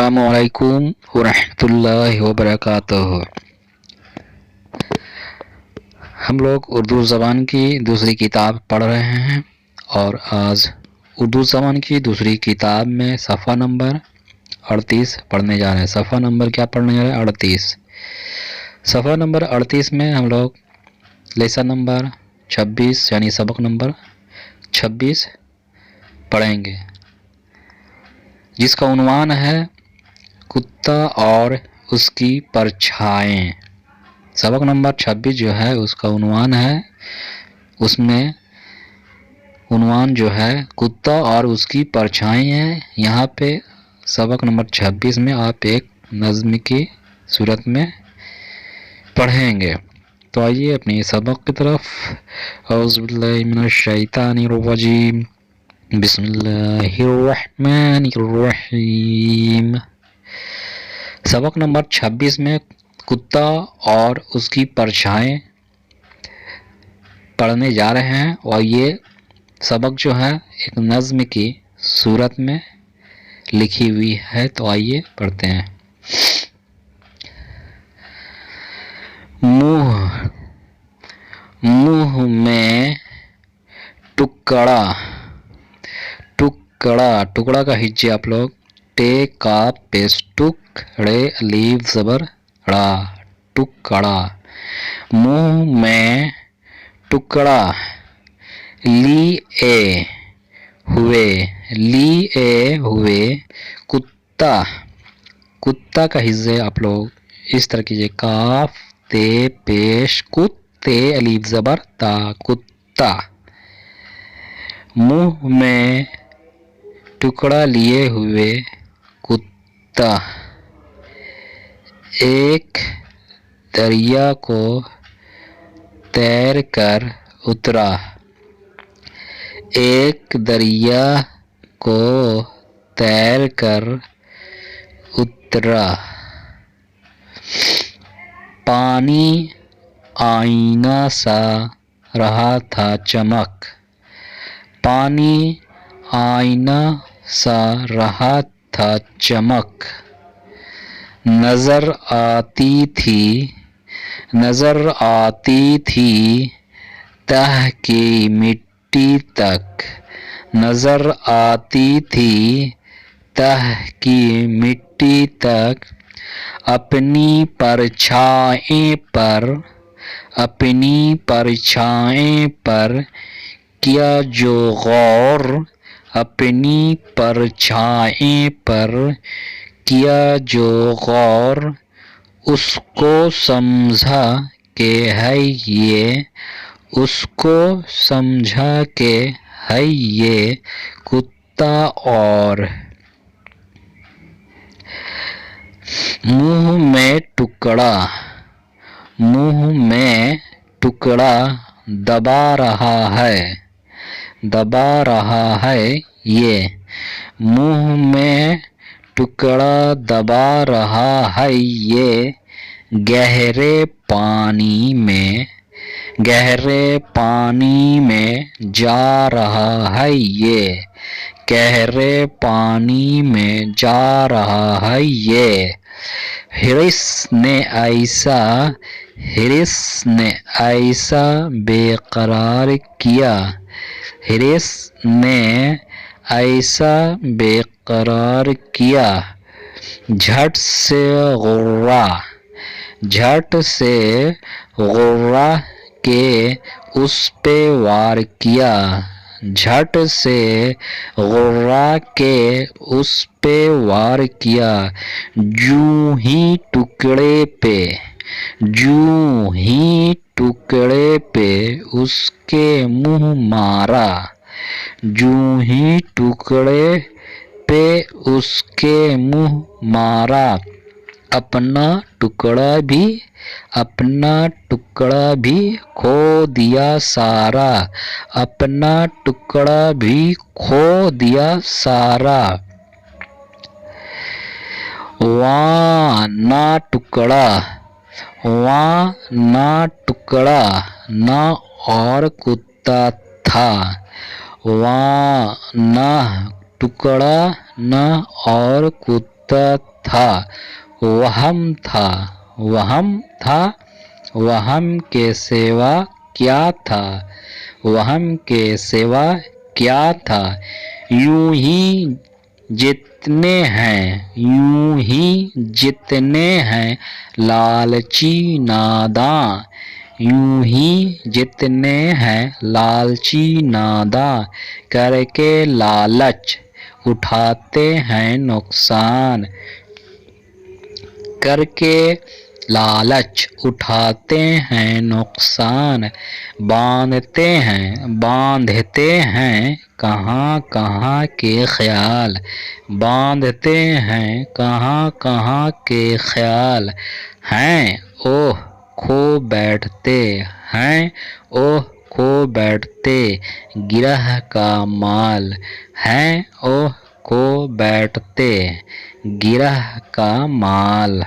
अस्सलामु अलैकुम वरहमतुल्लाहि वबरकातुहू। हम लोग उर्दू ज़बान की दूसरी किताब पढ़ रहे हैं और आज उर्दू ज़बान की दूसरी किताब में सफ़ा नंबर 38 पढ़ने जा रहे हैं। सफ़ा नंबर क्या पढ़ने जा रहे हैं? 38। सफ़ा नंबर 38 में हम लोग लेसन नंबर 26 यानी सबक नंबर 26 पढ़ेंगे, जिसका उन्वान है कुत्ता और उसकी परछाएं। सबक नंबर 26 जो है उसका उन्वान है, उसमें उन्वान जो है कुत्ता और उसकी परछाएं है। यहाँ पे सबक नंबर 26 में आप एक नज़्म की सूरत में पढ़ेंगे। तो आइए अपनी सबक की तरफ। औज़ु बिल्लाहि मिनश शैतानिर रजीम, बिस्मिल्लाहिर रहमानिर रहीम। सबक नंबर 26 में कुत्ता और उसकी परछाएं पढ़ने जा रहे हैं और ये सबक जो है एक नज़्म की सूरत में लिखी हुई है। तो आइए पढ़ते हैं। मुँह, मुँह में टुकड़ा, टुकड़ा, टुकड़ा का हिज्जे आप लोग टे का पेश टुकड़े अलीफ ज़बर ड़ा, टुकड़ा। मुँह में टुकड़ा, लिए हुए, लिए हुए कुत्ता, कुत्ता का हिज्जे आप लोग इस तरह कीजिए काफ ते पेश कुत्ते अलीफ ज़बर ता, कुत्ता। मुँह में टुकड़ा लिए हुए कुत्ता एक दरिया को तैर कर उतरा, एक दरिया को तैर कर उतरा। पानी आईना सा रहा था चमक, पानी आईना सा रहा था चमक। नज़र आती थी, नज़र आती थी तह की मिट्टी तक, नज़र आती थी तह की मिट्टी तक। अपनी परछाएं पर, अपनी परछाएं पर किया जो गौर, अपनी परछाएं पर किया जो गौर। उसको समझा के है ये, उसको समझा के है ये कुत्ता और। मुँह में टुकड़ा, मुँह में टुकड़ा दबा रहा है, दबा रहा है ये। मुँह में टुकड़ा दबा रहा है ये गहरे पानी में, गहरे पानी में जा रहा है ये, गहरे पानी में जा रहा है ये। हिरिस ने ऐसा, हिरिस ने ऐसा बेकरार किया, हिरिस ने ऐसा बेकरार किया। झट से गुर्रा, झट से गुर्रा के उस पे वार किया, झट से गुर्रा के उस पे वार किया। जूं ही टुकड़े पे, जूं ही टुकड़े पे उसके मुँह मारा, जूं ही टुकड़े पे उसके मुँह मारा। अपना टुकड़ा भी, अपना टुकड़ा भी खो दिया सारा, अपना टुकड़ा भी खो दिया सारा। वहाँ ना टुकड़ा, वहाँ ना टुकड़ा ना और कुत्ता था, वहाँ ना टुकड़ा न और कुत्ता تھا، وہم تھا، وہم تھا، وہم کے سوا کیا تھا، وہم کے سوا کیا تھا، یوں ہی جتنے ہیں، یوں ہی جتنے ہیں لالچی ناداں، یوں ہی جتنے ہیں لالچی ناداں، کر کے لالچ اٹھاتے ہیں نقصان، کر کے لالچ اٹھاتے ہیں نقصان، باندھتے ہیں کہاں کہاں کے خیال، باندھتے ہیں کہاں کہاں کے خیال، ہیں اوہ کھو بیٹھتے، ہیں اوہ کھو بیٹھتے گرہ کا مال، ہیں اوہ کھو بیٹھتے گرہ کا مال۔